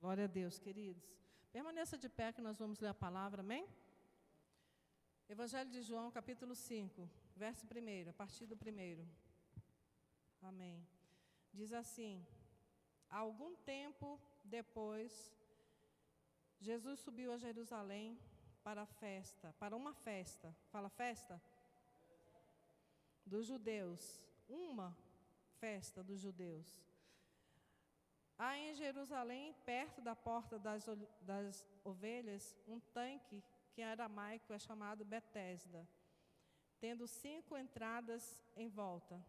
Glória a Deus, queridos. Permaneça de pé que nós vamos ler a palavra, amém? Evangelho de João, capítulo 5, verso 1, a partir do 1. Amém. Diz assim: há algum tempo depois, Jesus subiu a Jerusalém para uma festa. Fala festa? Dos judeus. Uma festa dos judeus. Há em Jerusalém, perto da porta das ovelhas, um tanque que em aramaico é chamado Betesda, tendo 5 entradas em volta.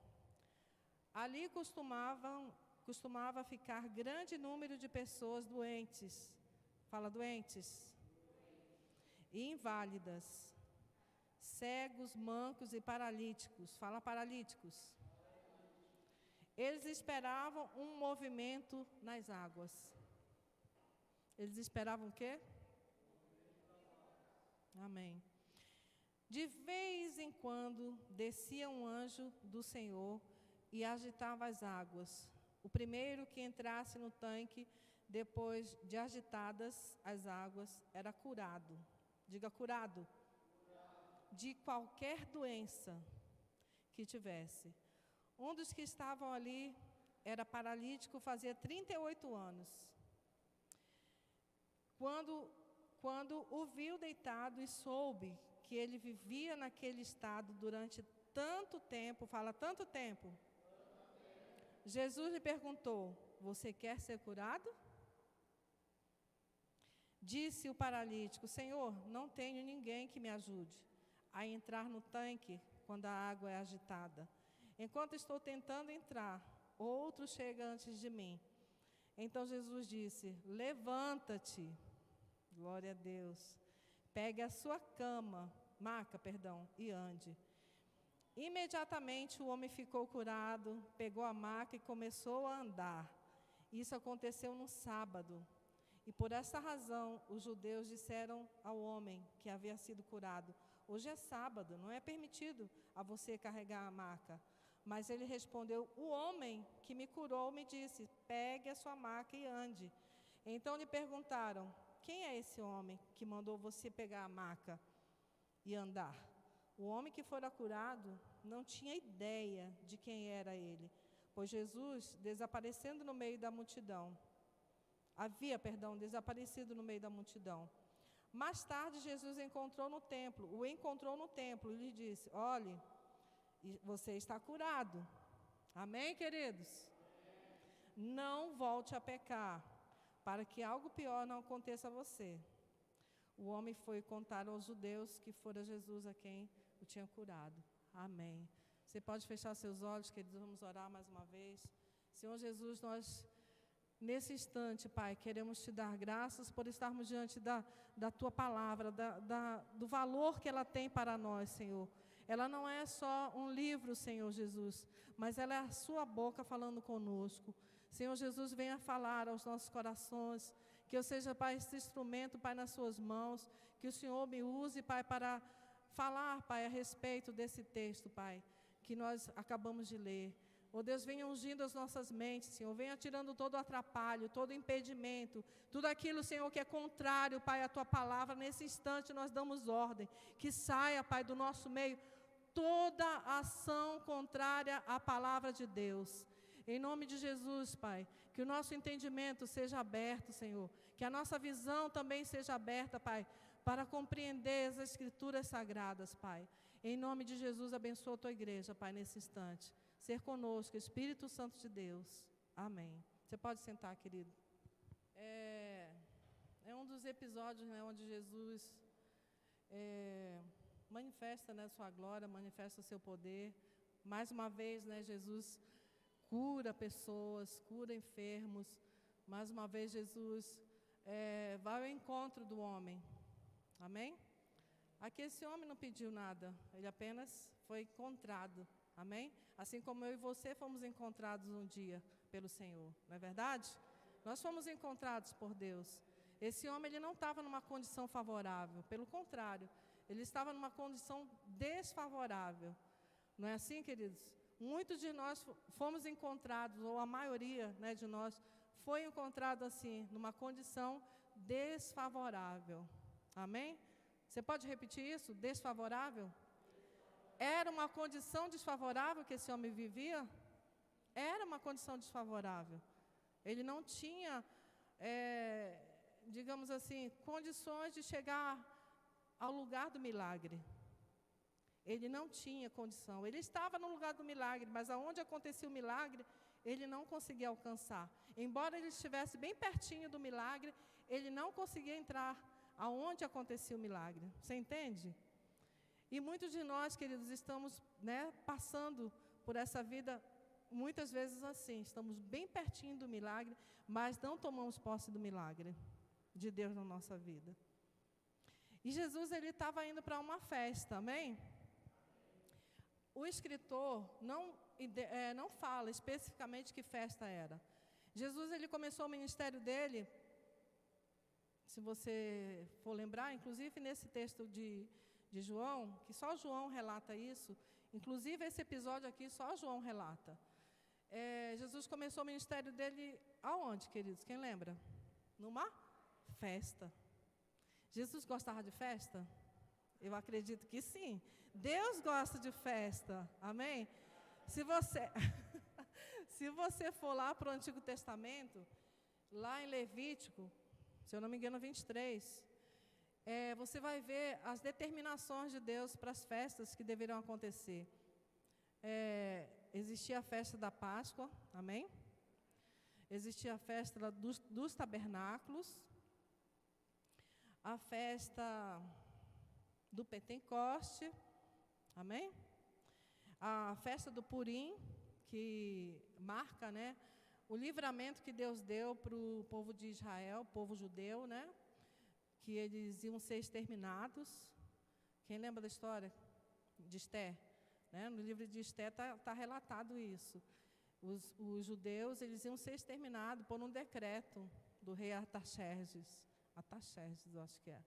Ali costumava ficar grande número de pessoas doentes. Fala doentes. E inválidas, cegos, mancos e paralíticos. Fala paralíticos. Eles esperavam um movimento nas águas. Eles esperavam o quê? Amém. De vez em quando descia um anjo do Senhor e agitava as águas. O primeiro que entrasse no tanque, depois de agitadas as águas, era curado. Diga curado. De qualquer doença que tivesse. Um dos que estavam ali era paralítico, fazia 38 anos. Quando o viu deitado e soube que ele vivia naquele estado durante tanto tempo, fala tanto tempo, Jesus lhe perguntou: você quer ser curado? Disse o paralítico: Senhor, não tenho ninguém que me ajude a entrar no tanque quando a água é agitada. Enquanto estou tentando entrar, outro chega antes de mim. Então Jesus disse: levanta-te, glória a Deus, pegue a sua maca, e ande. Imediatamente o homem ficou curado, pegou a maca e começou a andar. Isso aconteceu no sábado. E por essa razão os judeus disseram ao homem que havia sido curado: hoje é sábado, não é permitido a você carregar a maca. Mas ele respondeu: o homem que me curou me disse: pegue a sua maca e ande. Então lhe perguntaram: quem é esse homem que mandou você pegar a maca e andar? O homem que fora curado não tinha ideia de quem era ele, pois Jesus, desaparecendo no meio da multidão, desaparecido no meio da multidão. Mais tarde, Jesus o encontrou no templo e lhe disse: olhe, você está curado. Amém, queridos? Amém. Não volte a pecar, para que algo pior não aconteça a você. O homem foi contar aos judeus que fora Jesus a quem o tinha curado. Amém. Você pode fechar seus olhos, queridos, vamos orar mais uma vez. Senhor Jesus, nós, nesse instante, Pai, queremos Te dar graças por estarmos diante da Tua palavra, do valor que ela tem para nós, Senhor. Ela não é só um livro, Senhor Jesus, mas ela é a Sua boca falando conosco. Senhor Jesus, venha falar aos nossos corações, que eu seja, Pai, esse instrumento, Pai, nas Suas mãos, que o Senhor me use, Pai, para falar, Pai, a respeito desse texto, Pai, que nós acabamos de ler. Oh Deus, venha ungindo as nossas mentes, Senhor, venha tirando todo o atrapalho, todo o impedimento, tudo aquilo, Senhor, que é contrário, Pai, à Tua palavra. Nesse instante nós damos ordem, que saia, Pai, do nosso meio toda ação contrária à palavra de Deus. Em nome de Jesus, Pai, que o nosso entendimento seja aberto, Senhor, que a nossa visão também seja aberta, Pai, para compreender as Escrituras Sagradas, Pai. Em nome de Jesus, abençoa a Tua igreja, Pai, nesse instante. Ser conosco, Espírito Santo de Deus. Amém. Você pode sentar, querido. É um dos episódios, né, onde Jesus manifesta, né, sua glória, manifesta o seu poder. Mais uma vez, né, Jesus cura pessoas, cura enfermos. Mais uma vez, Jesus vai ao encontro do homem. Amém? Aqui esse homem não pediu nada, ele apenas foi encontrado. Amém? Assim como eu e você fomos encontrados um dia pelo Senhor, não é verdade? Nós fomos encontrados por Deus. Esse homem, ele não estava numa condição favorável, pelo contrário, ele estava numa condição desfavorável. Não é assim, queridos? Muitos de nós fomos encontrados, ou a maioria, né, de nós, foi encontrado assim, numa condição desfavorável. Amém? Você pode repetir isso? Desfavorável? Era uma condição desfavorável que esse homem vivia? Era uma condição desfavorável. Ele não tinha, digamos assim, condições de chegar ao lugar do milagre. Ele não tinha condição. Ele estava no lugar do milagre, mas aonde acontecia o milagre, ele não conseguia alcançar. Embora ele estivesse bem pertinho do milagre, ele não conseguia entrar aonde acontecia o milagre. Você entende? E muitos de nós, queridos, estamos, né, passando por essa vida muitas vezes assim. Estamos bem pertinho do milagre, mas não tomamos posse do milagre de Deus na nossa vida. E Jesus, ele estava indo para uma festa, amém? O escritor não fala especificamente que festa era. Jesus, ele começou o ministério dele, se você for lembrar, inclusive nesse texto de João, que só João relata isso, inclusive esse episódio aqui só João relata. Jesus começou o ministério dele aonde, queridos? Quem lembra? Numa festa. Jesus gostava de festa? Eu acredito que sim. Deus gosta de festa. Amém? Se você for lá para o Antigo Testamento, lá em Levítico, se eu não me engano 23, você vai ver as determinações de Deus para as festas que deveriam acontecer. Existia a festa da Páscoa, amém? Existia a festa dos tabernáculos, a festa do Pentecoste, amém? A festa do Purim, que marca, né, o livramento que Deus deu para o povo de Israel, o povo judeu, né, que eles iam ser exterminados. Quem lembra da história de Esther? Né? No livro de Esther está relatado isso. Os judeus, eles iam ser exterminados por um decreto do rei Artaxerxes, eu acho que é.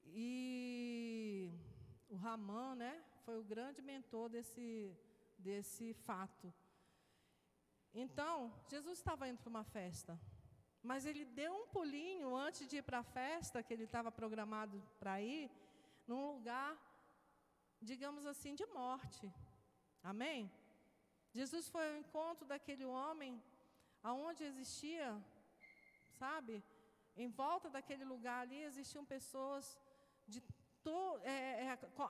E o Ramã, né, foi o grande mentor desse fato. Então, Jesus estava indo para uma festa, mas ele deu um pulinho antes de ir para a festa, que ele estava programado para ir, num lugar, digamos assim, de morte. Amém? Jesus foi ao encontro daquele homem, aonde existia, sabe, em volta daquele lugar ali existiam pessoas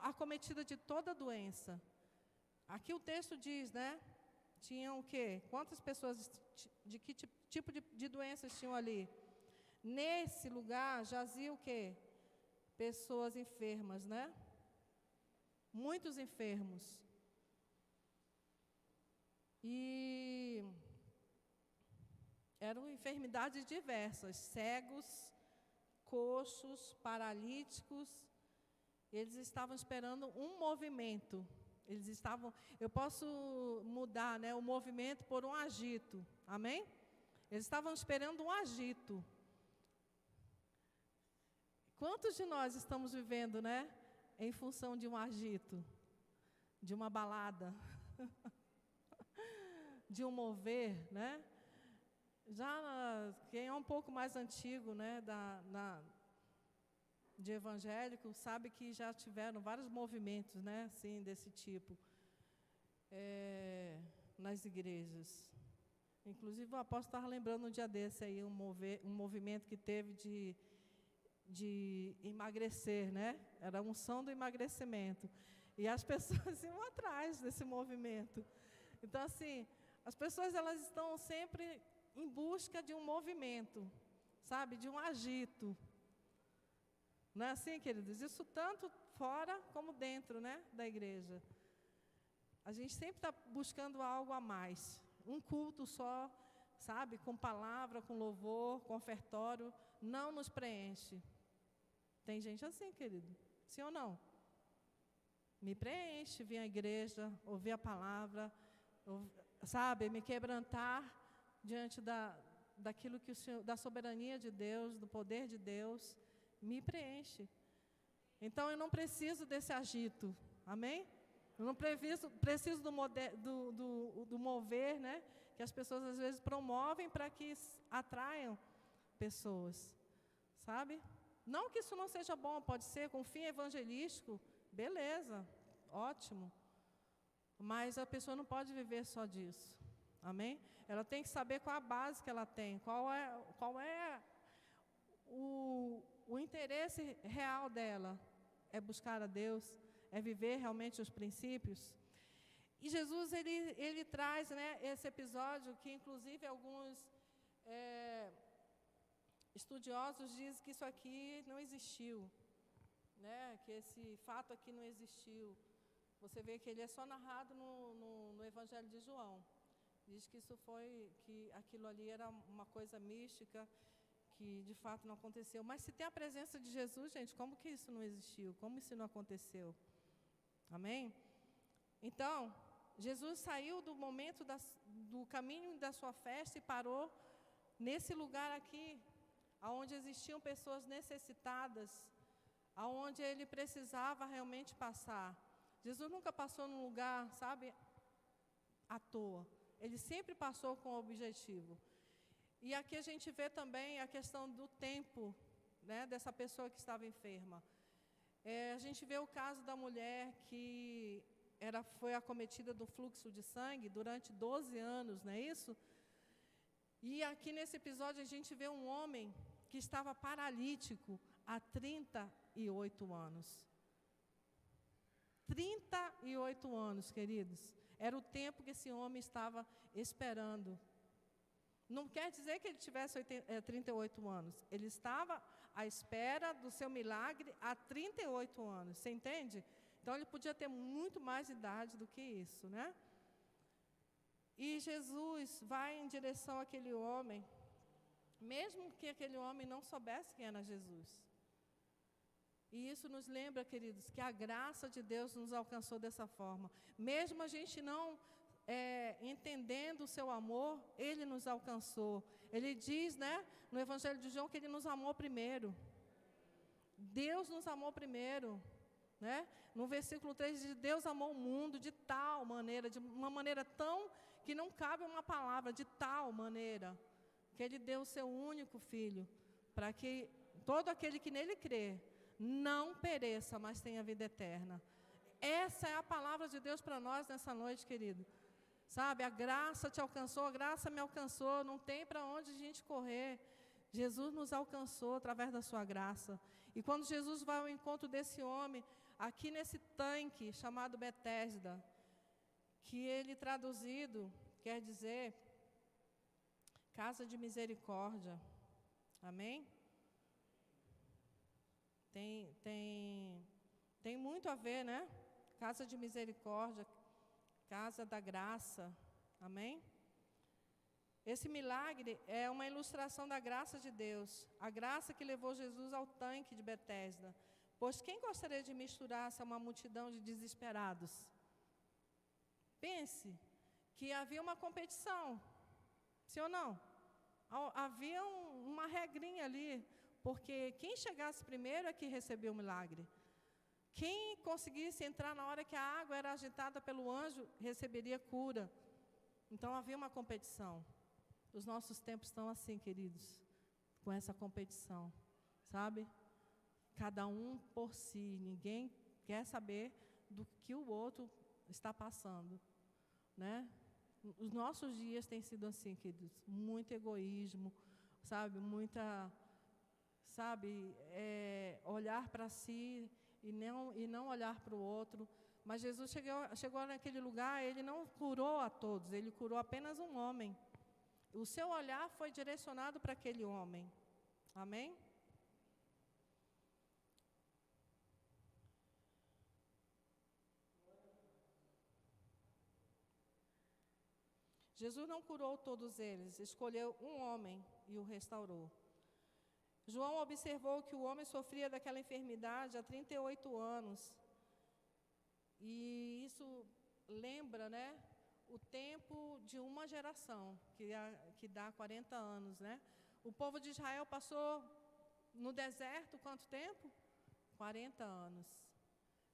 acometidas de toda doença. Aqui o texto diz, né? Tinham o quê? Quantas pessoas, de que tipo de doenças tinham ali? Nesse lugar jazia o quê? Pessoas enfermas, né? Muitos enfermos. E eram enfermidades diversas, cegos, coxos, paralíticos. Eles estavam esperando um movimento. Eu posso mudar, né, o movimento por um agito. Amém? Eles estavam esperando um agito. Quantos de nós estamos vivendo, né, em função de um agito, de uma balada, de um mover, né? Já quem é um pouco mais antigo, né, de evangélico, sabe que já tiveram vários movimentos, né, assim, desse tipo, nas igrejas. Inclusive o apóstolo estava lembrando um dia desse aí, um movimento que teve de emagrecer, né? Era a unção do emagrecimento. E as pessoas iam atrás desse movimento. Então, assim, as pessoas, elas estão sempre em busca de um movimento, sabe? De um agito. Não é assim, queridos? Isso tanto fora como dentro, né, da igreja. A gente sempre está buscando algo a mais. Um culto só, sabe? Com palavra, com louvor, com ofertório, não nos preenche. Tem gente assim, querido. Sim ou não? Me preenche, vir à igreja, ouvir a palavra, sabe? Me quebrantar diante daquilo que o Senhor, da soberania de Deus, do poder de Deus, me preenche. Então eu não preciso desse agito. Amém? Eu não preciso do mover, né? Que as pessoas às vezes promovem para que atraiam pessoas, sabe? Não que isso não seja bom, pode ser com fim evangelístico, beleza, ótimo. Mas a pessoa não pode viver só disso, amém? Ela tem que saber qual a base que ela tem, qual é o interesse real dela. É buscar a Deus, é viver realmente os princípios. E Jesus, ele traz, né, esse episódio que, inclusive, alguns estudiosos dizem que isso aqui não existiu, né, que esse fato aqui não existiu. Você vê que ele é só narrado no Evangelho de João. Diz que que aquilo ali era uma coisa mística, que de fato não aconteceu. Mas se tem a presença de Jesus, gente, como que isso não existiu? Como isso não aconteceu? Amém? Então, Jesus saiu do momento do caminho da sua festa e parou nesse lugar aqui, onde existiam pessoas necessitadas, aonde ele precisava realmente passar. Jesus nunca passou num lugar, sabe, à toa. Ele sempre passou com objetivo. E aqui a gente vê também a questão do tempo, né, dessa pessoa que estava enferma. A gente vê o caso da mulher que foi acometida do fluxo de sangue durante 12 anos, não é isso? E aqui nesse episódio a gente vê um homem que estava paralítico há 38 anos. 38 anos, queridos. Era o tempo que esse homem estava esperando. Não quer dizer que ele tivesse 38 anos. Ele estava à espera do seu milagre há 38 anos. Você entende? Então, ele podia ter muito mais idade do que isso, né? E Jesus vai em direção àquele homem, mesmo que aquele homem não soubesse quem era Jesus. E isso nos lembra, queridos, que a graça de Deus nos alcançou dessa forma. Mesmo a gente não entendendo o seu amor, Ele nos alcançou. Ele diz, né, no Evangelho de João, que Ele nos amou primeiro. Deus nos amou primeiro, né? No versículo 3 diz, Deus amou o mundo de tal maneira, de uma maneira tão que não cabe uma palavra, de tal maneira, que Ele deu o seu único Filho, para que todo aquele que nele crê, não pereça, mas tenha vida eterna. Essa é a palavra de Deus para nós nessa noite, querido. Sabe, a graça te alcançou, a graça me alcançou, não tem para onde a gente correr. Jesus nos alcançou através da sua graça. E quando Jesus vai ao encontro desse homem, aqui nesse tanque chamado Betesda, que ele traduzido quer dizer casa de misericórdia. Amém? Tem muito a ver, né? Casa de misericórdia, casa da graça. Amém? Esse milagre é uma ilustração da graça de Deus. A graça que levou Jesus ao tanque de Betesda. Pois quem gostaria de misturar-se a uma multidão de desesperados? Pense que havia uma competição. Sim ou não? Havia uma regrinha ali. Porque quem chegasse primeiro é que recebeu o milagre. Quem conseguisse entrar na hora que a água era agitada pelo anjo, receberia cura. Então havia uma competição. Os nossos tempos estão assim, queridos, com essa competição, sabe? Cada um por si, ninguém quer saber do que o outro está passando, né? Os nossos dias têm sido assim, queridos, muito egoísmo, sabe? Olhar para si e não olhar para o outro. Mas Jesus chegou naquele lugar, Ele não curou a todos, Ele curou apenas um homem. O seu olhar foi direcionado para aquele homem. Amém? Jesus não curou todos eles, escolheu um homem e o restaurou. João observou que o homem sofria daquela enfermidade há 38 anos. E isso lembra, né, o tempo de uma geração, que dá 40 anos, né? O povo de Israel passou no deserto quanto tempo? 40 anos.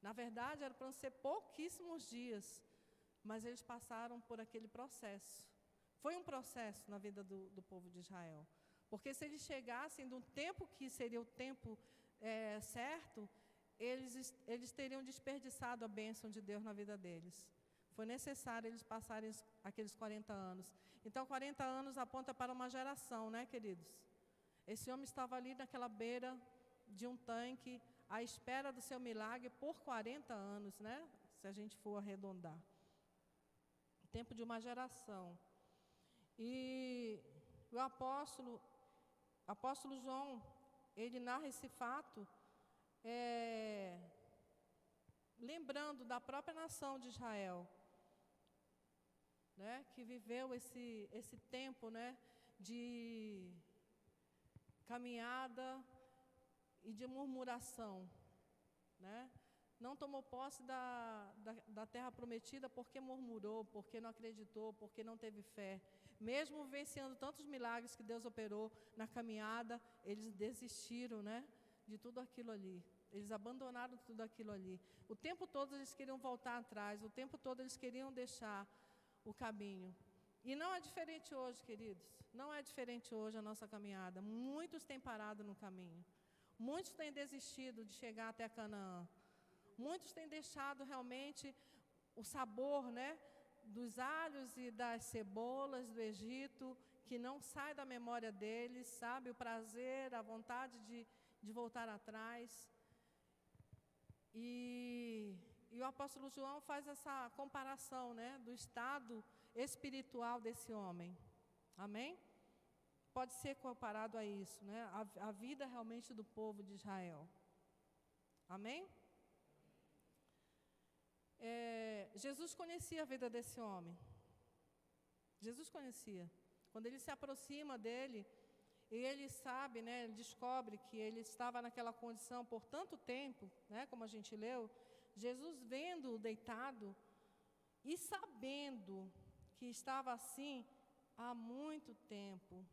Na verdade, era para ser pouquíssimos dias, mas eles passaram por aquele processo. Foi um processo na vida do povo de Israel. Porque se eles chegassem no tempo que seria o tempo certo, eles teriam desperdiçado a bênção de Deus na vida deles. Foi necessário eles passarem aqueles 40 anos. Então, 40 anos aponta para uma geração, né, queridos? Esse homem estava ali naquela beira de um tanque, à espera do seu milagre por 40 anos, né? Se a gente for arredondar. Tempo de uma geração. E o apóstolo João, ele narra esse fato, lembrando da própria nação de Israel, né, que viveu esse tempo, né, de caminhada e de murmuração, né? Não tomou posse da terra prometida porque murmurou, porque não acreditou, porque não teve fé. Mesmo vencendo tantos milagres que Deus operou na caminhada, eles desistiram, né, de tudo aquilo ali. Eles abandonaram tudo aquilo ali. O tempo todo eles queriam voltar atrás, o tempo todo eles queriam deixar o caminho. E não é diferente hoje, queridos. Não é diferente hoje a nossa caminhada. Muitos têm parado no caminho. Muitos têm desistido de chegar até Canaã. Muitos têm deixado realmente o sabor, né, dos alhos e das cebolas do Egito, que não sai da memória deles, sabe? O prazer, a vontade de voltar atrás. E o apóstolo João faz essa comparação, né, do estado espiritual desse homem. Amém? Pode ser comparado a isso, né? A vida realmente do povo de Israel. Amém? Jesus conhecia a vida desse homem. Jesus conhecia. Quando ele se aproxima dele, ele sabe, né, ele descobre que ele estava naquela condição por tanto tempo, né, como a gente leu. Jesus vendo-o deitado e sabendo que estava assim há muito tempo.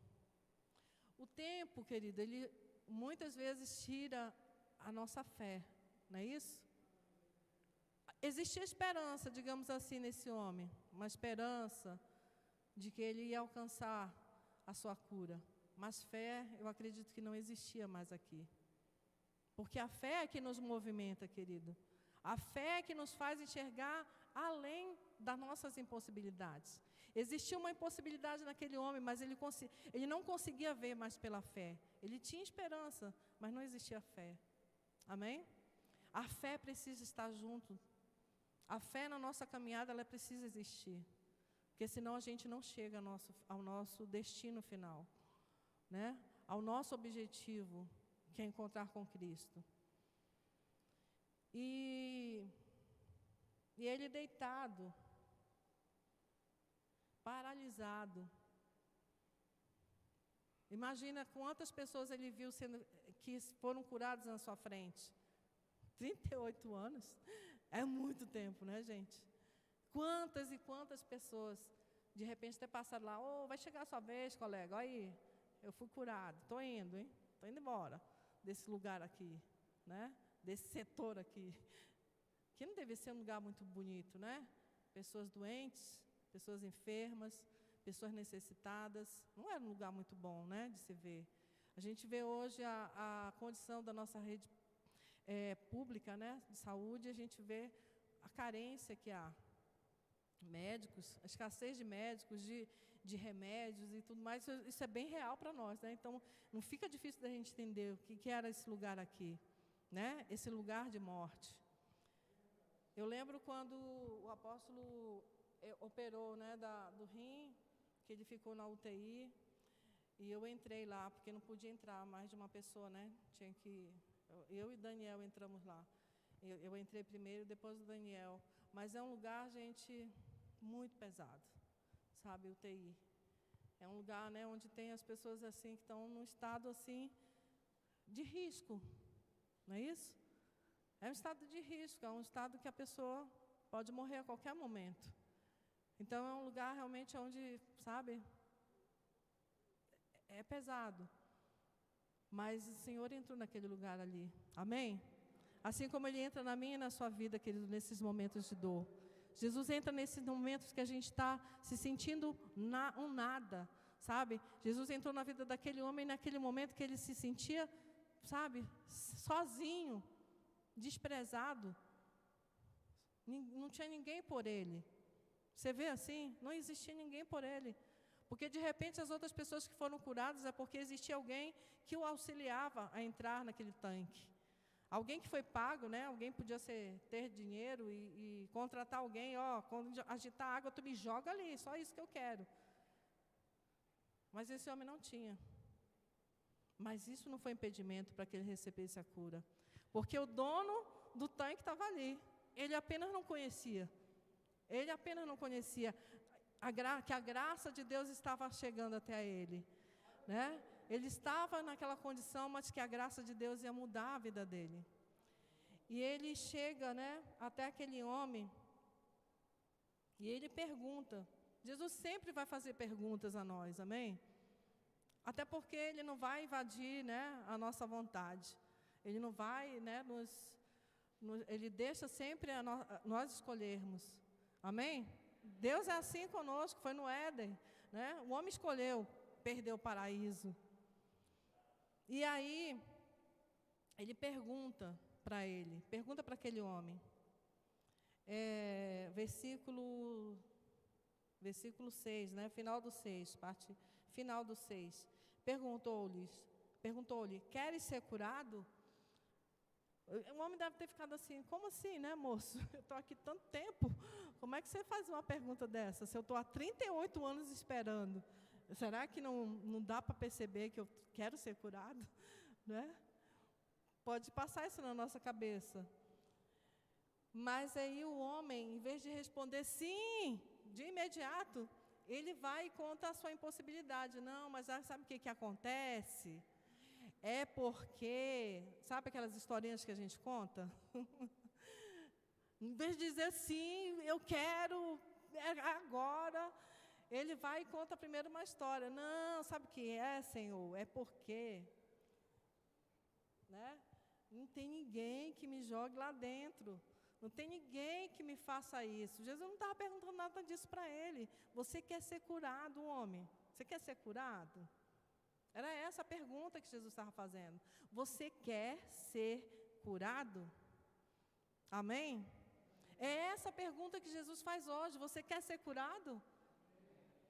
O tempo, querido, ele muitas vezes tira a nossa fé, não é isso? Existia esperança, digamos assim, nesse homem, uma esperança de que ele ia alcançar a sua cura. Mas fé, eu acredito que não existia mais aqui. Porque a fé é que nos movimenta, querido. A fé é que nos faz enxergar além das nossas impossibilidades. Existia uma impossibilidade naquele homem, mas ele não conseguia ver mais pela fé. Ele tinha esperança, mas não existia fé. Amém? A fé precisa estar junto. A fé na nossa caminhada, ela precisa existir. Porque senão a gente não chega ao nosso destino final, né? Ao nosso objetivo, que é encontrar com Cristo. E ele deitado, paralisado. Imagina quantas pessoas ele viu que foram curadas na sua frente. 38 anos. É muito tempo, né, gente? Quantas e quantas pessoas, de repente, ter passado lá, vai chegar a sua vez, colega, olha aí, eu fui curado, estou indo, hein? Estou indo embora desse lugar aqui, né? Desse setor aqui. Que não deve ser um lugar muito bonito, né? Pessoas doentes, pessoas enfermas, pessoas necessitadas. Não era um lugar muito bom, né, de se ver. A gente vê hoje a condição da nossa rede pública, né, de saúde, a gente vê a carência que há. Médicos, a escassez de médicos, de remédios e tudo mais, isso é bem real para nós, né? Então, não fica difícil da gente entender o que era esse lugar aqui, né? Esse lugar de morte. Eu lembro quando o apóstolo operou, né, do rim, que ele ficou na UTI, e eu entrei lá, porque não podia entrar mais de uma pessoa, né? Tinha que... Eu e Daniel entramos lá. Eu entrei primeiro, depois o Daniel. Mas é um lugar, gente, muito pesado, sabe, UTI. É um lugar, né, onde tem as pessoas assim que estão num estado assim de risco, não é isso? É um estado de risco, é um estado que a pessoa pode morrer a qualquer momento. Então é um lugar realmente onde, sabe, é pesado. Mas o Senhor entrou naquele lugar ali. Amém? Assim como Ele entra na minha e na sua vida, querido, nesses momentos de dor. Jesus entra nesses momentos que a gente está se sentindo um nada, sabe? Jesus entrou na vida daquele homem naquele momento que ele se sentia, sabe, sozinho, desprezado. Não tinha ninguém por ele. Você vê assim? Não existia ninguém por ele. Porque de repente as outras pessoas que foram curadas é porque existia alguém que o auxiliava a entrar naquele tanque. Alguém que foi pago, né? Alguém podia ter dinheiro e contratar alguém, quando agitar a água, tu me joga ali, só isso que eu quero. Mas esse homem não tinha. Mas isso não foi impedimento para que ele recebesse a cura. Porque o dono do tanque estava ali. Ele apenas não conhecia. Ele apenas não conhecia que a graça de Deus estava chegando até ele, né? Ele estava naquela condição, mas que a graça de Deus ia mudar a vida dele. E ele chega, né, até aquele homem, e ele pergunta. Jesus sempre vai fazer perguntas a nós, amém? Até porque Ele não vai invadir, né, a nossa vontade. Ele não vai, né, Ele deixa sempre nós escolhermos, amém? Deus é assim conosco, foi no Éden, né? O homem escolheu perder o paraíso. E aí, ele pergunta para aquele homem, versículo 6, né? Final do 6, parte final do 6. Perguntou-lhe, queres ser curado? O homem deve ter ficado assim, como assim, né, moço? Eu estou aqui tanto tempo, como é que você faz uma pergunta dessa? Se eu estou há 38 anos esperando, será que não dá para perceber que eu quero ser curado? Né? Pode passar isso na nossa cabeça. Mas aí o homem, em vez de responder sim, de imediato, ele vai e conta a sua impossibilidade. Não, mas sabe o que acontece? É porque, sabe aquelas historinhas que a gente conta? Em vez de dizer sim, eu quero, agora, ele vai e conta primeiro uma história. Não, sabe o que é, Senhor? É porque, né? Não tem ninguém que me jogue lá dentro. Não tem ninguém que me faça isso. Jesus não estava perguntando nada disso para ele. Você quer ser curado, homem? Você quer ser curado? Era essa a pergunta que Jesus estava fazendo. Você quer ser curado? Amém? É essa a pergunta que Jesus faz hoje. Você quer ser curado?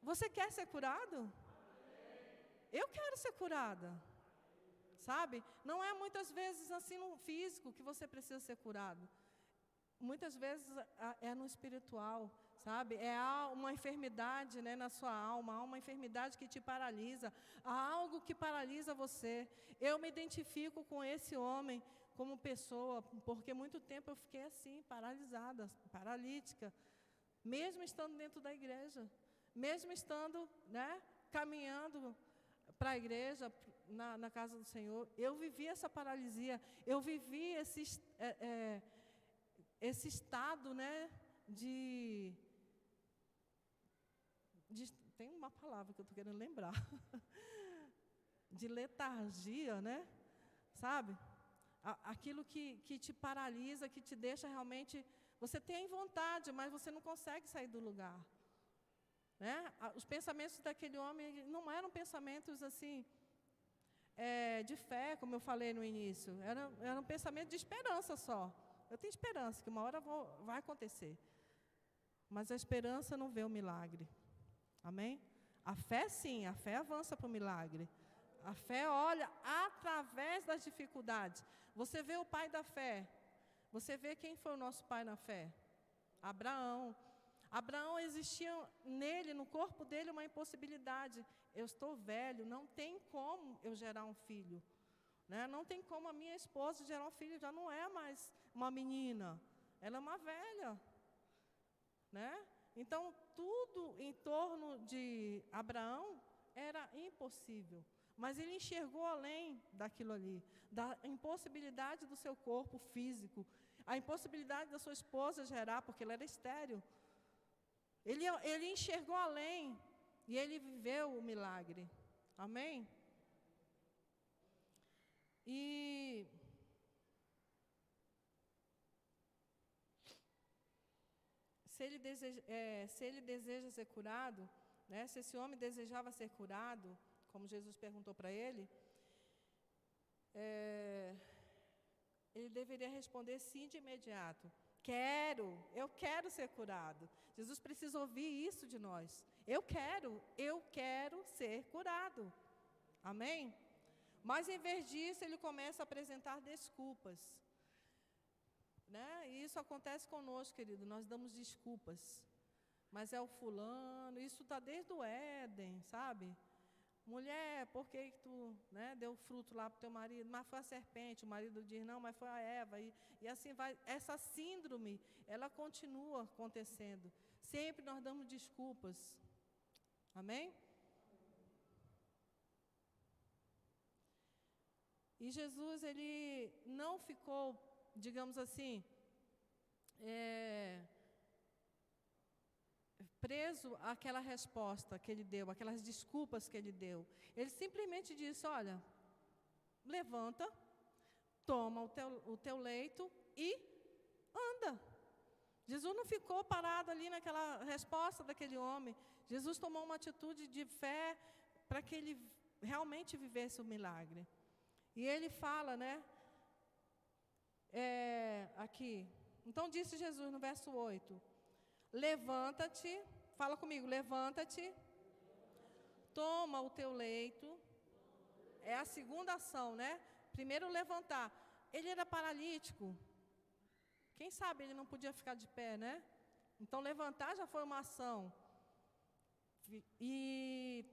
Você quer ser curado? Eu quero ser curada. Sabe? Não é muitas vezes assim no físico que você precisa ser curado. Muitas vezes é no espiritual, sabe? É uma enfermidade, né, na sua alma, há uma enfermidade que te paralisa, há algo que paralisa você. Eu me identifico com esse homem como pessoa, porque muito tempo eu fiquei assim, paralisada, paralítica, mesmo estando dentro da igreja, mesmo estando, né, caminhando para a igreja, na casa do Senhor. Eu vivi essa paralisia, eu vivi esse estado, né, tem uma palavra que eu estou querendo lembrar, de letargia, né, sabe? Aquilo que te paralisa, que te deixa realmente, você tem vontade, mas você não consegue sair do lugar, né? Os pensamentos daquele homem não eram pensamentos assim, de fé, como eu falei no início, era um pensamento de esperança só. Eu tenho esperança que uma hora vai acontecer. Mas a esperança não vê o milagre. Amém? A fé sim, a fé avança para o milagre. A fé olha através das dificuldades. Você vê o pai da fé. Você vê quem foi o nosso pai na fé? Abraão. Abraão, existia nele, no corpo dele, uma impossibilidade. Eu estou velho, não tem como eu gerar um filho. Né? Não tem como a minha esposa gerar um filho, já não é mais uma menina, ela é uma velha. Né? Então, tudo em torno de Abraão era impossível. Mas ele enxergou além daquilo ali, da impossibilidade do seu corpo físico, a impossibilidade da sua esposa gerar, porque ela era estéril. Ele enxergou além e ele viveu o milagre. Amém? E se ele deseja ser curado, né, se esse homem desejava ser curado, como Jesus perguntou para ele, ele deveria responder sim de imediato. Eu quero ser curado. Jesus precisa ouvir isso de nós. Eu quero ser curado. Amém? Mas em vez disso, ele começa a apresentar desculpas. Né? E isso acontece conosco, querido. Nós damos desculpas. Mas é o fulano, isso está desde o Éden, sabe? Mulher, por que tu, né, deu fruto lá para o teu marido? Mas foi a serpente. O marido diz, não, mas foi a Eva. E assim vai. Essa síndrome, ela continua acontecendo. Sempre nós damos desculpas. Amém? E Jesus, ele não ficou, digamos assim, preso àquela resposta que ele deu, aquelas desculpas que ele deu. Ele simplesmente disse, olha, levanta, toma o teu leito e anda. Jesus não ficou parado ali naquela resposta daquele homem. Jesus tomou uma atitude de fé para que ele realmente vivesse o milagre. E ele fala, né, aqui, então disse Jesus no verso 8, levanta-te, fala comigo, levanta-te, toma o teu leito, é a segunda ação, né? Primeiro levantar, ele era paralítico, quem sabe ele não podia ficar de pé, né? Então levantar já foi uma ação, e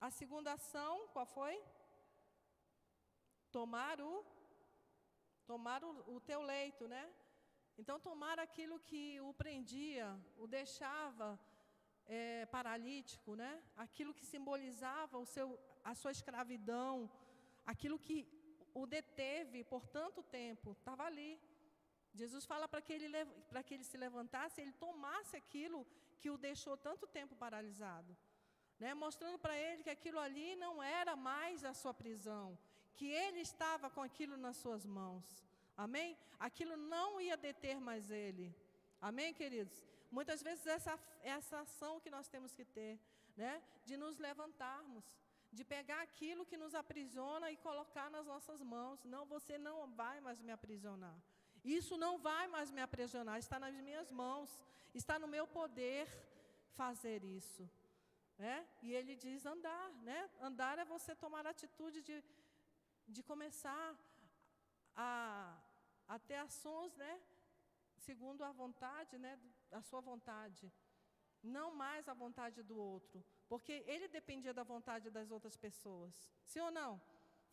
a segunda ação, qual foi? Tomar o teu leito, né? Então, tomar aquilo que o prendia, o deixava paralítico, né? Aquilo que simbolizava a sua escravidão, aquilo que o deteve por tanto tempo, estava ali. Jesus fala para que ele se levantasse, ele tomasse aquilo que o deixou tanto tempo paralisado, né? Mostrando para ele que aquilo ali não era mais a sua prisão, que ele estava com aquilo nas suas mãos. Amém? Aquilo não ia deter mais ele. Amém, queridos? Muitas vezes essa ação que nós temos que ter, né? De nos levantarmos, de pegar aquilo que nos aprisiona e colocar nas nossas mãos. Não, você não vai mais me aprisionar. Isso não vai mais me aprisionar, está nas minhas mãos, está no meu poder fazer isso. Né? E ele diz andar, né? Andar é você tomar a atitude de começar a ter ações, né, segundo a vontade, né, a sua vontade, não mais a vontade do outro, porque ele dependia da vontade das outras pessoas, sim ou não?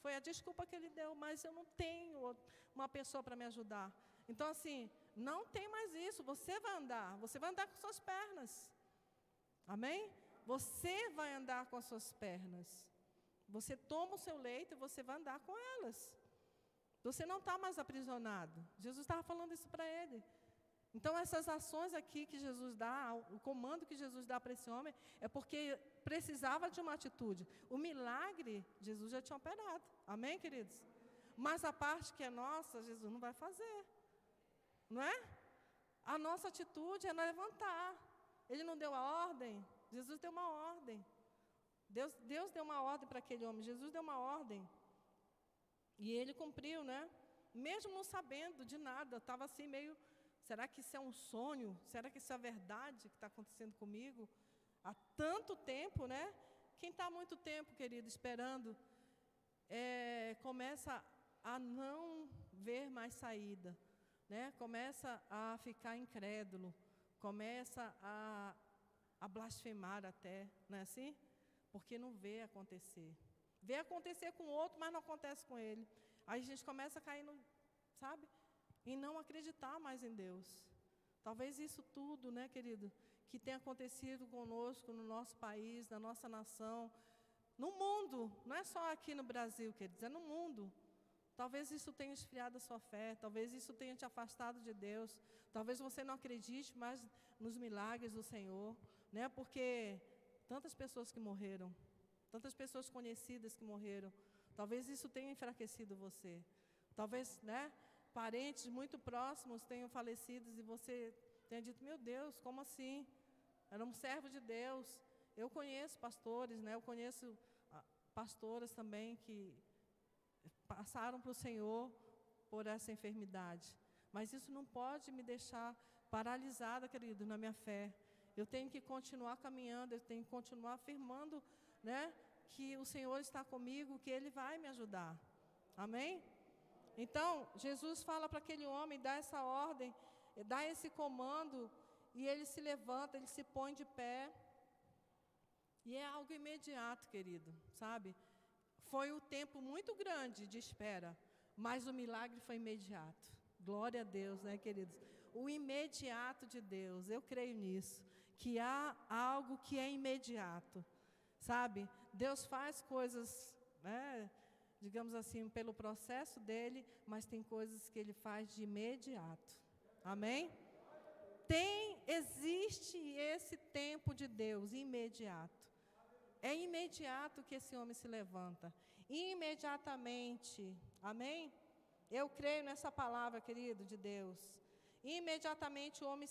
Foi a desculpa que ele deu, mas eu não tenho uma pessoa para me ajudar. Então, assim, não tem mais isso, você vai andar com suas pernas, amém? Você vai andar com as suas pernas. Você toma o seu leito e você vai andar com elas. Você não está mais aprisionado. Jesus estava falando isso para ele. Então, essas ações aqui que Jesus dá, o comando que Jesus dá para esse homem, é porque precisava de uma atitude. O milagre, Jesus já tinha operado. Amém, queridos? Mas a parte que é nossa, Jesus não vai fazer. Não é? A nossa atitude é levantar. Ele não deu a ordem, Jesus deu uma ordem. Deus deu uma ordem para aquele homem, Jesus deu uma ordem. E ele cumpriu, né? Mesmo não sabendo de nada, estava assim meio, será que isso é um sonho? Será que isso é verdade que está acontecendo comigo? Há tanto tempo, né? Quem está há muito tempo, querido, esperando, começa a não ver mais saída, né? Começa a ficar incrédulo, começa a blasfemar até, não é assim? Porque não vê acontecer. Vê acontecer com o outro, mas não acontece com ele. Aí a gente começa a cair, sabe? E não acreditar mais em Deus. Talvez isso tudo, né, querido, que tem acontecido conosco no nosso país, na nossa nação, no mundo, não é só aqui no Brasil, queridos, é no mundo. Talvez isso tenha esfriado a sua fé, talvez isso tenha te afastado de Deus, talvez você não acredite mais nos milagres do Senhor, né? Porque tantas pessoas que morreram, tantas pessoas conhecidas que morreram, talvez isso tenha enfraquecido você. Talvez, né, parentes muito próximos tenham falecido e você tenha dito, meu Deus, como assim? Era um servo de Deus. Eu conheço pastores, né? Eu conheço pastoras também que passaram para o Senhor por essa enfermidade. Mas isso não pode me deixar paralisada, querido, na minha fé. Eu tenho que continuar caminhando, eu tenho que continuar afirmando, né, que o Senhor está comigo, que Ele vai me ajudar. Amém? Então, Jesus fala para aquele homem, dá essa ordem, dá esse comando, e ele se levanta, ele se põe de pé. E é algo imediato, querido, sabe? Foi um tempo muito grande de espera, mas o milagre foi imediato. Glória a Deus, né, queridos? O imediato de Deus, eu creio nisso, que há algo que é imediato, sabe? Deus faz coisas, né, digamos assim, pelo processo dele, mas tem coisas que ele faz de imediato. Amém? Existe esse tempo de Deus imediato. É imediato que esse homem se levanta. Imediatamente. Amém? Eu creio nessa palavra, querido, de Deus. Imediatamente o homem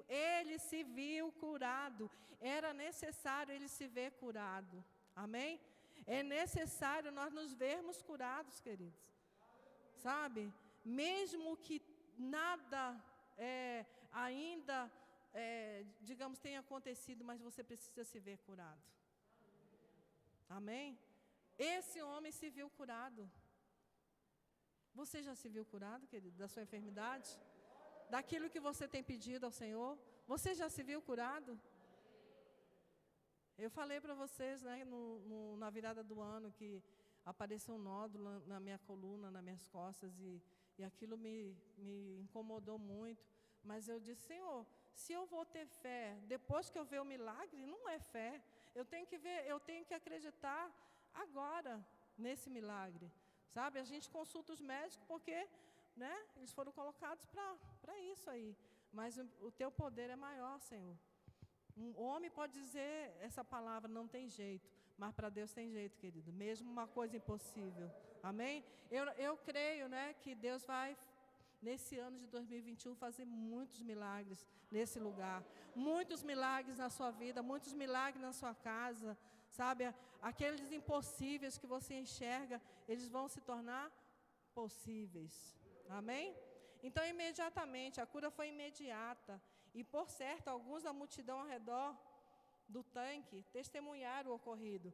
ele se viu curado. Era necessário ele se ver curado. Amém? É necessário nós nos vermos curados, queridos. Sabe? Mesmo que nada ainda, digamos, tenha acontecido, mas você precisa se ver curado. Amém? Esse homem se viu curado. Você já se viu curado, querido, da sua enfermidade? Daquilo que você tem pedido ao Senhor? Você já se viu curado? Eu falei para vocês, né, na virada do ano, que apareceu um nódulo na minha coluna, nas minhas costas, e aquilo me incomodou muito. Mas eu disse, Senhor, se eu vou ter fé, depois que eu ver o milagre, não é fé. Eu tenho que acreditar agora nesse milagre. Sabe, a gente consulta os médicos porque, né, eles foram colocados para isso aí. Mas o teu poder é maior, Senhor. Um homem pode dizer essa palavra, não tem jeito, mas para Deus tem jeito, querido. Mesmo uma coisa impossível. Amém? Eu creio, né, que Deus vai, nesse ano de 2021, fazer muitos milagres nesse lugar. Muitos milagres na sua vida, muitos milagres na sua casa. Sabe, aqueles impossíveis que você enxerga, eles vão se tornar possíveis. Amém? Então, imediatamente, a cura foi imediata. E, por certo, alguns da multidão ao redor do tanque testemunharam o ocorrido.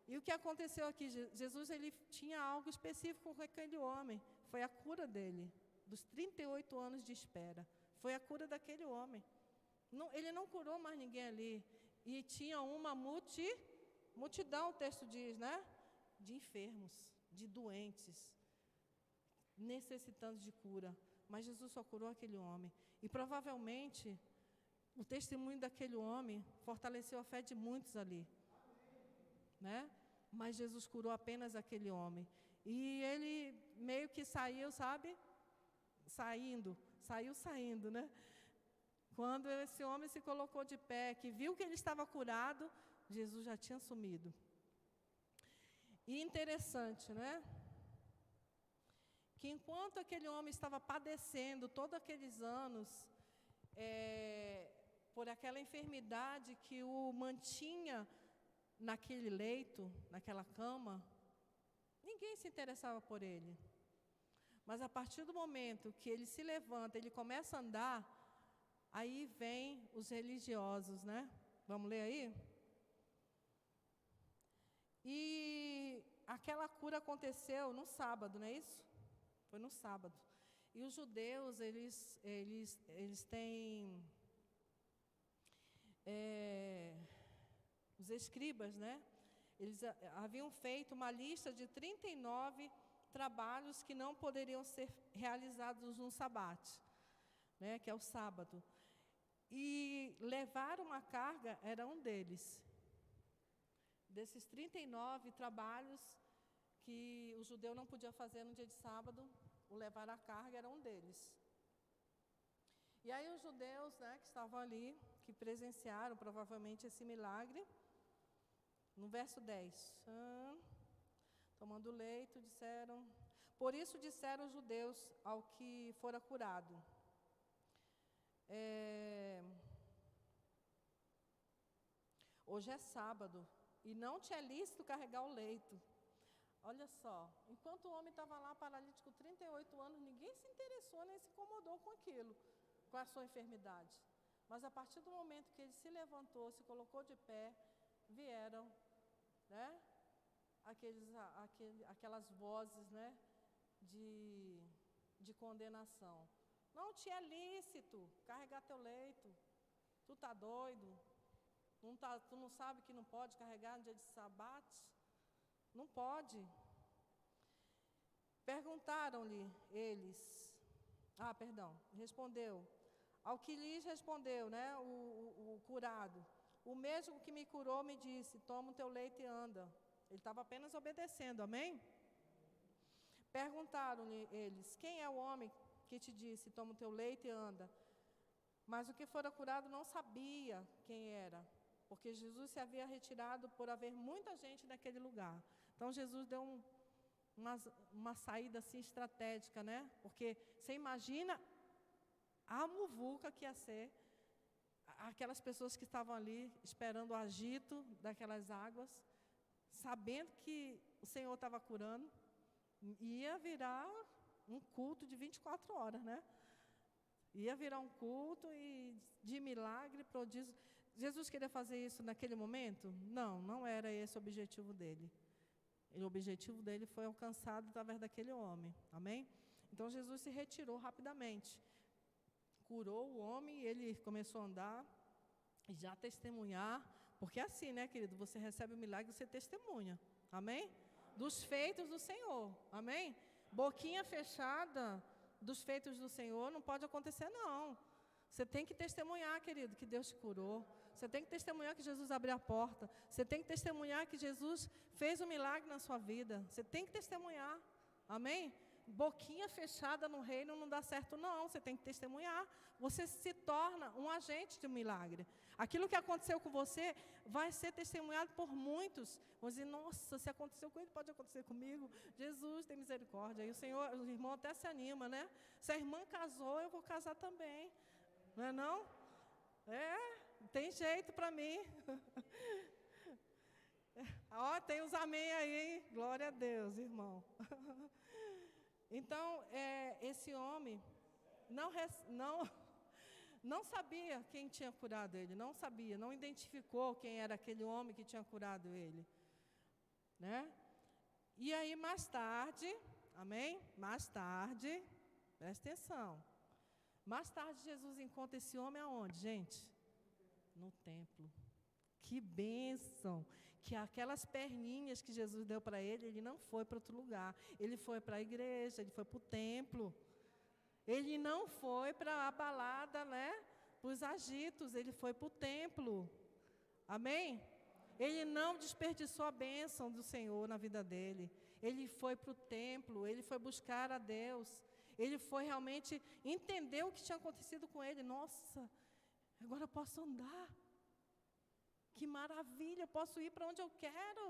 E o que aconteceu aqui? Jesus, ele tinha algo específico com aquele homem. Foi a cura dele, dos 38 anos de espera. Foi a cura daquele homem. Ele não curou mais ninguém ali. E tinha uma multidão, o texto diz, né? De enfermos, de doentes, necessitando de cura. Mas Jesus só curou aquele homem. E provavelmente, o testemunho daquele homem fortaleceu a fé de muitos ali. Né? Mas Jesus curou apenas aquele homem. E ele meio que saiu, sabe? Saiu, né? Quando esse homem se colocou de pé, que viu que ele estava curado, Jesus já tinha sumido. E interessante, né? Que enquanto aquele homem estava padecendo todos aqueles anos, por aquela enfermidade que o mantinha naquele leito, naquela cama, ninguém se interessava por ele. Mas a partir do momento que ele se levanta, ele começa a andar, aí vem os religiosos, né? Vamos ler aí? E aquela cura aconteceu no sábado, não é isso? Foi no sábado. E os judeus, eles têm os escribas, né? Eles haviam feito uma lista de 39 trabalhos que não poderiam ser realizados no sabate, né? Que é o sábado. E levar uma carga era um deles. Desses 39 trabalhos que o judeu não podia fazer no dia de sábado, o levar a carga era um deles. E aí os judeus, né, que estavam ali, que presenciaram provavelmente esse milagre, no verso 10, tomando leito, disseram, por isso disseram os judeus ao que fora curado, Hoje é sábado e não te é lícito carregar o leito. Olha só, enquanto o homem estava lá paralítico 38 anos, ninguém se interessou nem se incomodou com aquilo, com a sua enfermidade. Mas a partir do momento que ele se levantou, se colocou de pé, vieram, né, aquelas vozes, né, de condenação. Não te é lícito carregar teu leito. Tu tá doido? Tu não sabe que não pode carregar no dia de sabate? Não pode. Perguntaram-lhe eles. Respondeu. Ao que lhes respondeu, né, o curado. O mesmo que me curou me disse, toma o teu leito e anda. Ele estava apenas obedecendo, amém? Perguntaram-lhe eles, quem é o homem que te disse, toma o teu leito e anda? Mas o que fora curado não sabia quem era, porque Jesus se havia retirado por haver muita gente naquele lugar. Então Jesus deu uma saída assim estratégica, né? Porque você imagina a muvuca que ia ser, aquelas pessoas que estavam ali esperando o agito daquelas águas, sabendo que o Senhor estava curando, ia virar um culto de 24 horas, né? Ia virar um culto e de milagre, prodígio. Jesus queria fazer isso naquele momento? Não, não era esse o objetivo dele. O objetivo dele foi alcançado através daquele homem, amém? Então Jesus se retirou rapidamente, curou o homem e ele começou a andar e já testemunhar, porque é assim, né, querido? Você recebe o milagre e você testemunha, amém? Dos feitos do Senhor, amém? Boquinha fechada dos feitos do Senhor não pode acontecer, não. Você tem que testemunhar, querido, que Deus te curou. Você tem que testemunhar que Jesus abriu a porta. Você tem que testemunhar que Jesus fez um milagre na sua vida. Você tem que testemunhar, amém? Boquinha fechada no reino não dá certo, não. Você tem que testemunhar. Você se torna um agente de um milagre. Aquilo que aconteceu com você vai ser testemunhado por muitos. Vão dizer, nossa, se aconteceu com ele, pode acontecer comigo. Jesus tem misericórdia. Aí o Senhor, o irmão até se anima, né? Se a irmã casou, eu vou casar também. Não é não? Tem jeito para mim. Ó, tem uns amém aí, hein? Glória a Deus, irmão. Então, esse homem não sabia quem tinha curado ele, não sabia, não identificou quem era aquele homem que tinha curado ele, né? E aí mais tarde, amém? Mais tarde, presta atenção, mais tarde Jesus encontra esse homem aonde, gente? No templo. Que bênção! Que aquelas perninhas que Jesus deu para ele não foi para outro lugar, ele foi para a igreja, ele foi para o templo. Ele não foi para a balada, né? Para os agitos, ele foi para o templo. Amém? Ele não desperdiçou a bênção do Senhor na vida dele. Ele foi para o templo, ele foi buscar a Deus. Ele foi realmente entender o que tinha acontecido com ele. Nossa, agora eu posso andar. Que maravilha, eu posso ir para onde eu quero.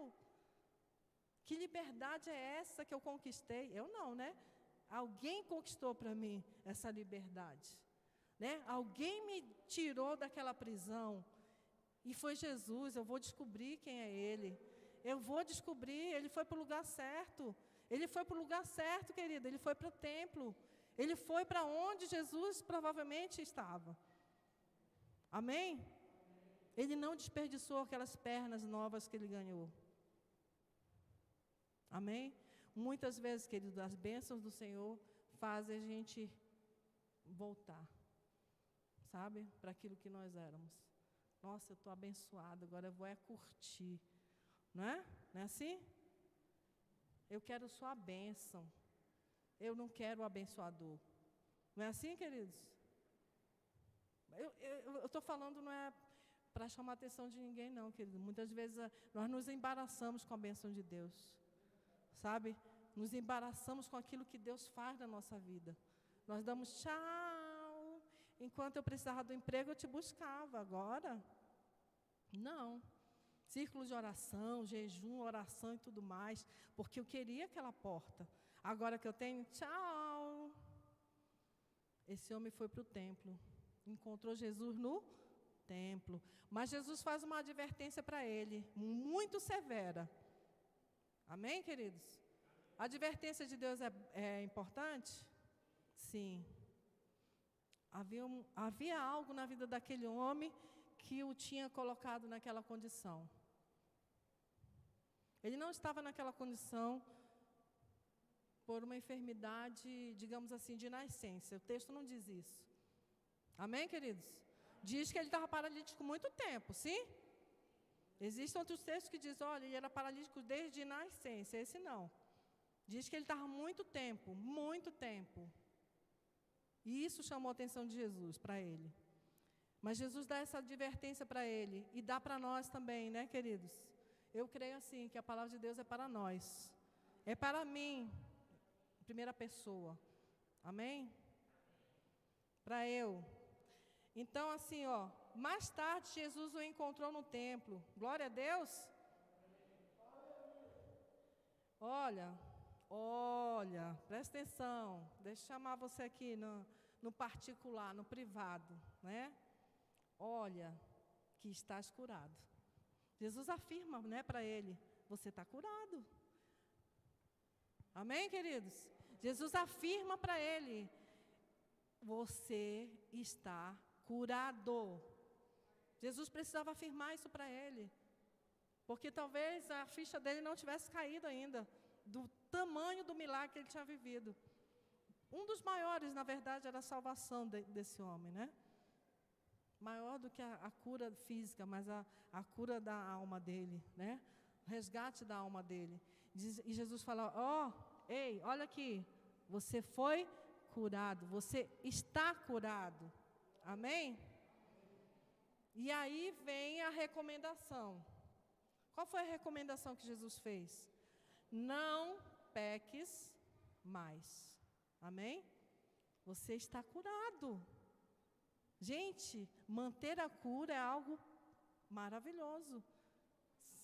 Que liberdade é essa que eu conquistei? Eu não, né? Alguém conquistou para mim essa liberdade, né? Alguém me tirou daquela prisão e foi Jesus. Eu vou descobrir quem é Ele. Eu vou descobrir. Ele foi para o lugar certo. Ele foi para o lugar certo, querida. Ele foi para o templo. Ele foi para onde Jesus provavelmente estava. Amém? Ele não desperdiçou aquelas pernas novas que ele ganhou. Amém? Muitas vezes, querido, as bênçãos do Senhor fazem a gente voltar, sabe? Para aquilo que nós éramos. Nossa, eu estou abençoado, agora eu vou curtir. Não é? Não é assim? Eu quero só a bênção. Eu não quero o abençoador. Não é assim, queridos? Eu estou falando, não é para chamar a atenção de ninguém, não, querido. Muitas vezes nós nos embaraçamos com a bênção de Deus. Sabe? Nos embaraçamos com aquilo que Deus faz na nossa vida. Nós damos tchau. Enquanto eu precisava do emprego, eu te buscava. Agora, não. Círculo de oração, jejum, oração e tudo mais. Porque eu queria aquela porta. Agora que eu tenho, tchau. Esse homem foi para o templo. Encontrou Jesus no templo. Mas Jesus faz uma advertência para ele, muito severa. Amém, queridos? A advertência de Deus é importante? Sim. Havia algo na vida daquele homem que o tinha colocado naquela condição. Ele não estava naquela condição por uma enfermidade, digamos assim, de nascença. O texto não diz isso. Amém, queridos? Diz que ele estava paralítico muito tempo, sim? Existem outros textos que dizem, olha, ele era paralítico desde nascença. Esse não. Diz que ele estava muito tempo, muito tempo. E isso chamou a atenção de Jesus para ele. Mas Jesus dá essa advertência para ele e dá para nós também, né, queridos? Eu creio assim, que a palavra de Deus é para nós. É para mim, primeira pessoa. Amém? Para eu. Então, assim, mais tarde Jesus o encontrou no templo. Glória a Deus. Olha, presta atenção. Deixa eu chamar você aqui no particular, no privado, né? Olha, que estás curado. Jesus afirma, né, para ele, você está curado. Amém, queridos? Jesus afirma para ele, você está curado. Jesus precisava afirmar isso para ele, porque talvez a ficha dele não tivesse caído ainda, do tamanho do milagre que ele tinha vivido. Um dos maiores, na verdade, era a salvação desse homem, né? Maior do que a cura física, mas a cura da alma dele, né? O resgate da alma dele. E Jesus fala, ei, olha aqui, você foi curado, você está curado. Amém? E aí vem a recomendação. Qual foi a recomendação que Jesus fez? Não peques mais. Amém? Você está curado. Gente, manter a cura é algo maravilhoso.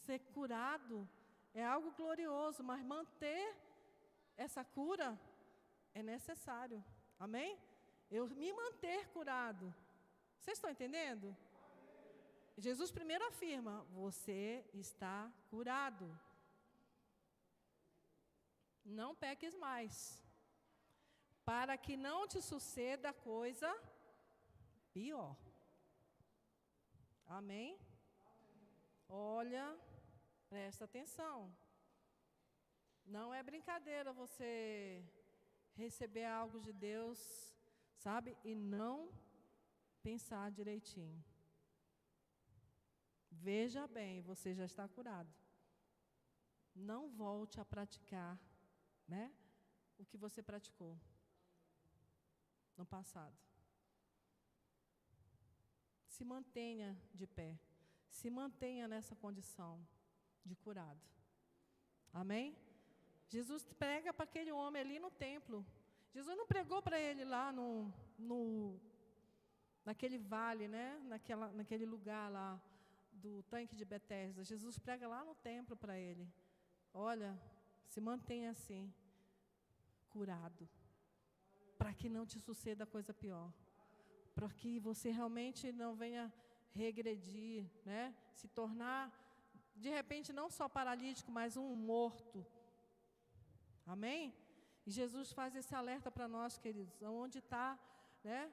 Ser curado é algo glorioso, mas manter essa cura é necessário. Amém? Eu me manter curado. Vocês estão entendendo? Jesus primeiro afirma, você está curado. Não peques mais, para que não te suceda coisa pior. Amém? Olha, presta atenção. Não é brincadeira você receber algo de Deus, sabe? E não pensar direitinho. Veja bem, você já está curado. Não volte a praticar, né, o que você praticou no passado. Se mantenha de pé. Se mantenha nessa condição de curado. Amém? Jesus prega para aquele homem ali no templo. Jesus não pregou para ele lá naquele vale, né? Naquele lugar lá do tanque de Betesda. Jesus prega lá no templo para ele. Olha, se mantenha assim, curado, para que não te suceda coisa pior, para que você realmente não venha regredir, né? Se tornar, de repente, não só paralítico, mas um morto. Amém? E Jesus faz esse alerta para nós, queridos, onde está, né?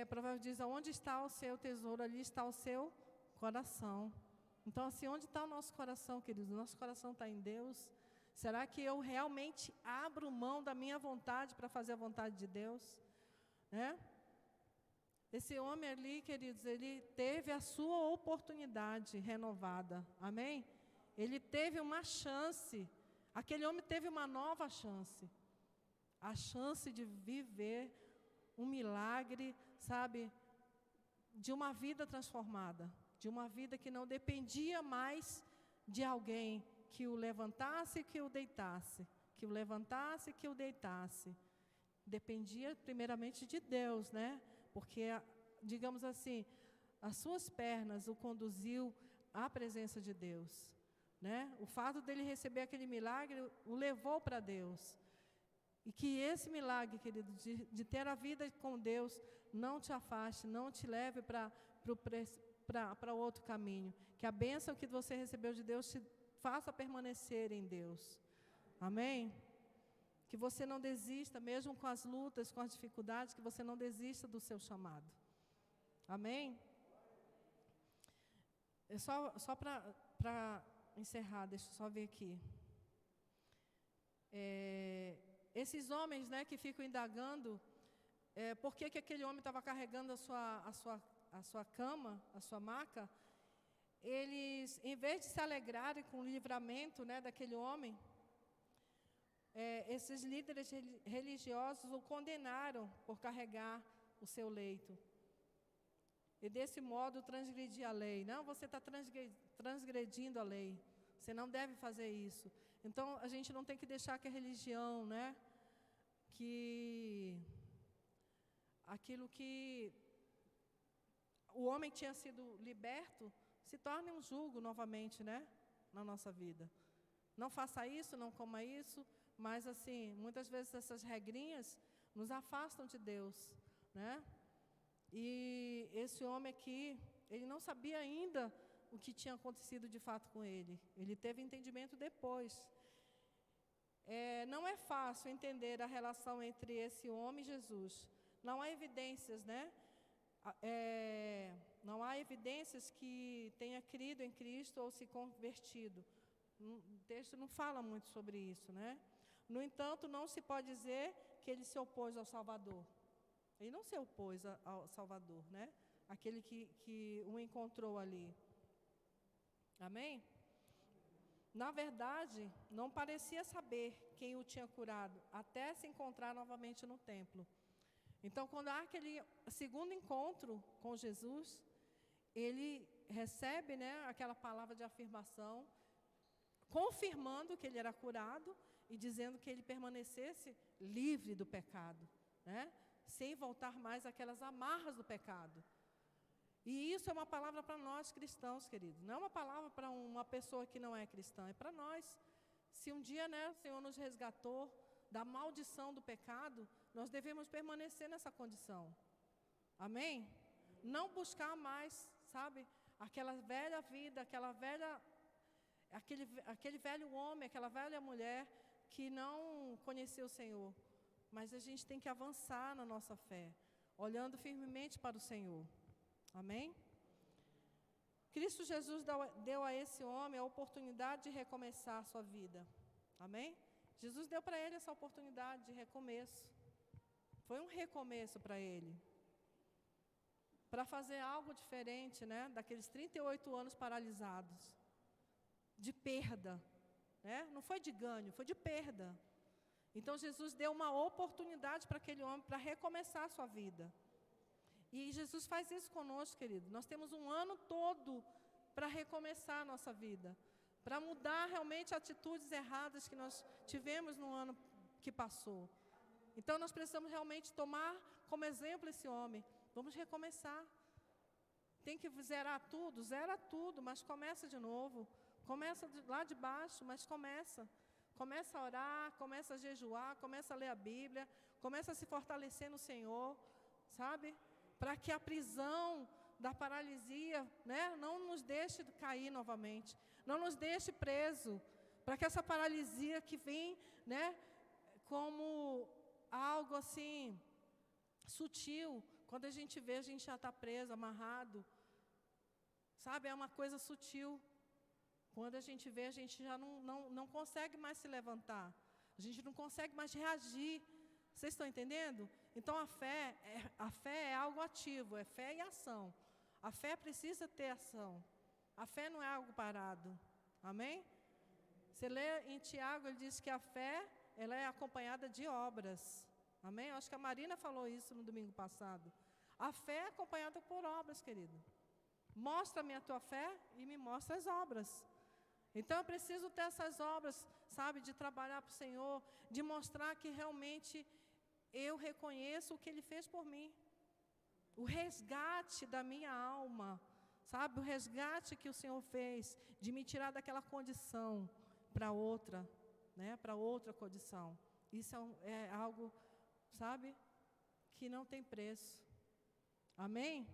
Provérbio diz, onde está o seu tesouro, ali está o seu coração. Então, assim, onde está o nosso coração, queridos? Nosso coração está em Deus? Será que eu realmente abro mão da minha vontade para fazer a vontade de Deus? Né? Esse homem ali, queridos, ele teve a sua oportunidade renovada. Amém? Ele teve uma chance. Aquele homem teve uma nova chance. A chance de viver um milagre, sabe? De uma vida transformada. De uma vida que não dependia mais de alguém que o levantasse e que o deitasse. Que o levantasse e que o deitasse. Dependia primeiramente de Deus, né? Porque, digamos assim, as suas pernas o conduziu à presença de Deus, né? O fato dele receber aquele milagre o levou para Deus. E que esse milagre, querido, de ter a vida com Deus, não te afaste, não te leve para outro caminho. Que a bênção que você recebeu de Deus te faça permanecer em Deus. Amém? Que você não desista, mesmo com as lutas, com as dificuldades, que você não desista do seu chamado. Amém? É só para encerrar, deixa eu só ver aqui. Esses homens, né, que ficam indagando por que aquele homem estava carregando a sua cama, a sua maca, eles, em vez de se alegrarem com o livramento, né, daquele homem, esses líderes religiosos o condenaram por carregar o seu leito. E desse modo transgredir a lei. Não, você está transgredindo a lei. Você não deve fazer isso. Então, a gente não tem que deixar que a religião, né, que aquilo que o homem tinha sido liberto, se torne um jugo novamente, né, na nossa vida. Não faça isso, não coma isso, mas assim, muitas vezes essas regrinhas nos afastam de Deus, né? E esse homem aqui, ele não sabia ainda o que tinha acontecido de fato com ele. Ele teve entendimento depois. Não é fácil entender a relação entre esse homem e Jesus. Não há evidências, né? Não há evidências que tenha crido em Cristo ou se convertido. O texto não fala muito sobre isso, né? No entanto, não se pode dizer que ele se opôs ao Salvador. Ele não se opôs ao Salvador, né? Aquele que o encontrou ali. Amém? Na verdade, não parecia saber quem o tinha curado, até se encontrar novamente no templo. Então, quando há aquele segundo encontro com Jesus, ele recebe, né, aquela palavra de afirmação, confirmando que ele era curado e dizendo que ele permanecesse livre do pecado, né, sem voltar mais àquelas amarras do pecado. E isso é uma palavra para nós cristãos, queridos. Não é uma palavra para uma pessoa que não é cristã, é para nós. Se um dia, né, o Senhor nos resgatou da maldição do pecado, nós devemos permanecer nessa condição. Amém? Não buscar mais, sabe, aquela velha vida, aquele velho homem, aquela velha mulher que não conhecia o Senhor. Mas a gente tem que avançar na nossa fé, olhando firmemente para o Senhor. Amém? Cristo Jesus deu a esse homem a oportunidade de recomeçar a sua vida. Amém? Jesus deu para ele essa oportunidade de recomeço. Foi um recomeço para ele. Para fazer algo diferente, né, daqueles 38 anos paralisados. De perda. Né? Não foi de ganho, foi de perda. Então Jesus deu uma oportunidade para aquele homem para recomeçar a sua vida. E Jesus faz isso conosco, querido. Nós temos um ano todo para recomeçar a nossa vida. Para mudar realmente atitudes erradas que nós tivemos no ano que passou. Então nós precisamos realmente tomar como exemplo esse homem. Vamos recomeçar. Tem que zerar tudo? Zera tudo, mas começa de novo. Começa lá de baixo, mas começa. Começa a orar, começa a jejuar, começa a ler a Bíblia, começa a se fortalecer no Senhor, sabe? Para que a prisão da paralisia, né, não nos deixe cair novamente, não nos deixe preso, para que essa paralisia que vem, né, como algo assim, sutil, quando a gente vê, a gente já está preso, amarrado, sabe, é uma coisa sutil. Quando a gente vê, a gente já não consegue mais se levantar, a gente não consegue mais reagir. Vocês estão entendendo? Então a fé é algo ativo, é fé e ação. A fé precisa ter ação. A fé não é algo parado. Amém? Você lê em Tiago, ele diz que a fé, ela é acompanhada de obras. Amém? Eu acho que a Marina falou isso no domingo passado. A fé é acompanhada por obras, querido. Mostra-me a tua fé e me mostra as obras. Então eu preciso ter essas obras, sabe, de trabalhar para o Senhor, de mostrar que realmente eu reconheço o que Ele fez por mim. O resgate da minha alma, sabe, o resgate que o Senhor fez de me tirar daquela condição para outra, né, para outra condição. Isso é algo, sabe, que não tem preço. Amém?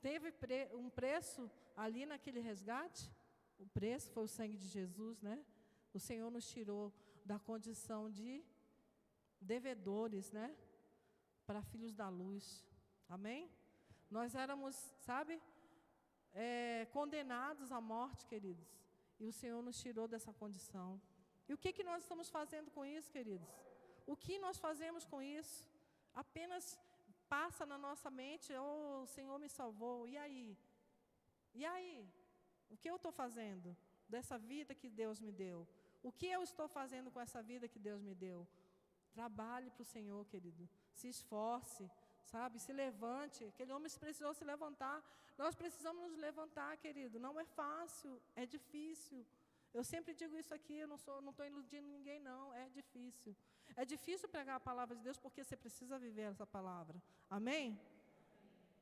Teve um preço ali naquele resgate? O preço foi o sangue de Jesus, né? O Senhor nos tirou da condição de devedores, né? Para filhos da luz. Amém? Nós éramos, sabe, condenados à morte, queridos. E o Senhor nos tirou dessa condição. E o que nós estamos fazendo com isso, queridos? O que nós fazemos com isso? Apenas passa na nossa mente, oh, o Senhor me salvou, e aí? E aí? O que eu estou fazendo dessa vida que Deus me deu? O que eu estou fazendo com essa vida que Deus me deu? Trabalhe para o Senhor, querido. Se esforce, sabe? Se levante. Aquele homem precisou se levantar. Nós precisamos nos levantar, querido. Não é fácil, é difícil. Eu sempre digo isso aqui, eu não estou iludindo ninguém, não. É difícil. É difícil pregar a palavra de Deus porque você precisa viver essa palavra. Amém?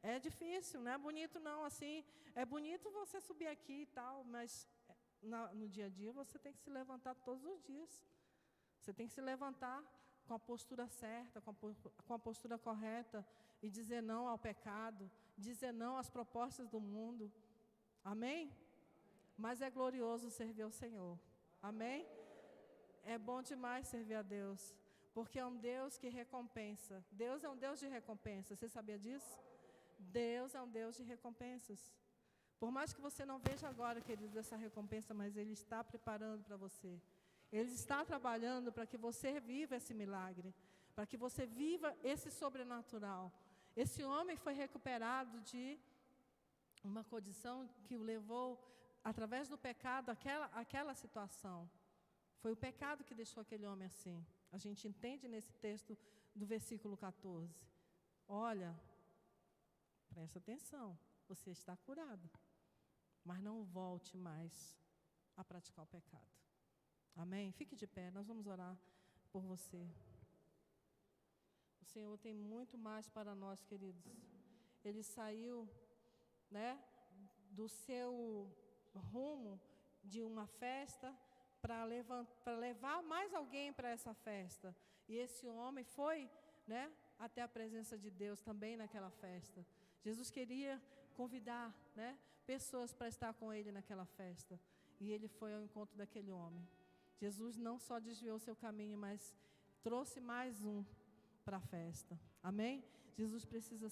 É difícil, não é bonito não, assim. É bonito você subir aqui e tal, mas no dia a dia você tem que se levantar todos os dias. Você tem que se levantar com a postura certa, com a postura correta e dizer não ao pecado, dizer não às propostas do mundo. Amém? Mas é glorioso servir ao Senhor. Amém? É bom demais servir a Deus, porque é um Deus que recompensa. Deus é um Deus de recompensa. Você sabia disso? Deus é um Deus de recompensas. Por mais que você não veja agora, querido, essa recompensa, mas Ele está preparando para você. Ele está trabalhando para que você viva esse milagre, para que você viva esse sobrenatural. Esse homem foi recuperado de uma condição que o levou, através do pecado, àquela situação. Foi o pecado que deixou aquele homem assim. A gente entende nesse texto do versículo 14. Olha, presta atenção, você está curado, mas não volte mais a praticar o pecado. Amém? Fique de pé, nós vamos orar por você. O Senhor tem muito mais para nós, queridos. Ele saiu, né, do seu rumo de uma festa para levar mais alguém para essa festa. E esse homem foi, né, até a presença de Deus também naquela festa. Jesus queria convidar, né, pessoas para estar com Ele naquela festa. E Ele foi ao encontro daquele homem. Jesus não só desviou seu caminho, mas trouxe mais um para a festa. Amém? Jesus precisa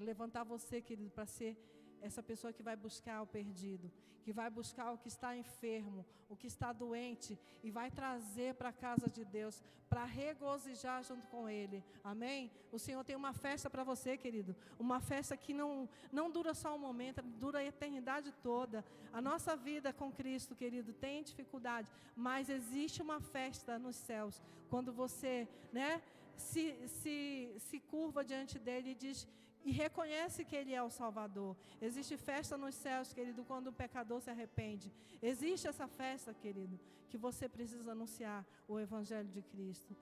levantar você, querido, para ser essa pessoa que vai buscar o perdido, que vai buscar o que está enfermo, o que está doente, e vai trazer para a casa de Deus, para regozijar junto com Ele. Amém? O Senhor tem uma festa para você, querido, uma festa que não dura só um momento, dura a eternidade toda. A nossa vida com Cristo, querido, tem dificuldade, mas existe uma festa nos céus, quando você, né, se curva diante dEle e diz... E reconhece que Ele é o Salvador. Existe festa nos céus, querido, quando o pecador se arrepende. Existe essa festa, querido, que você precisa anunciar o Evangelho de Cristo.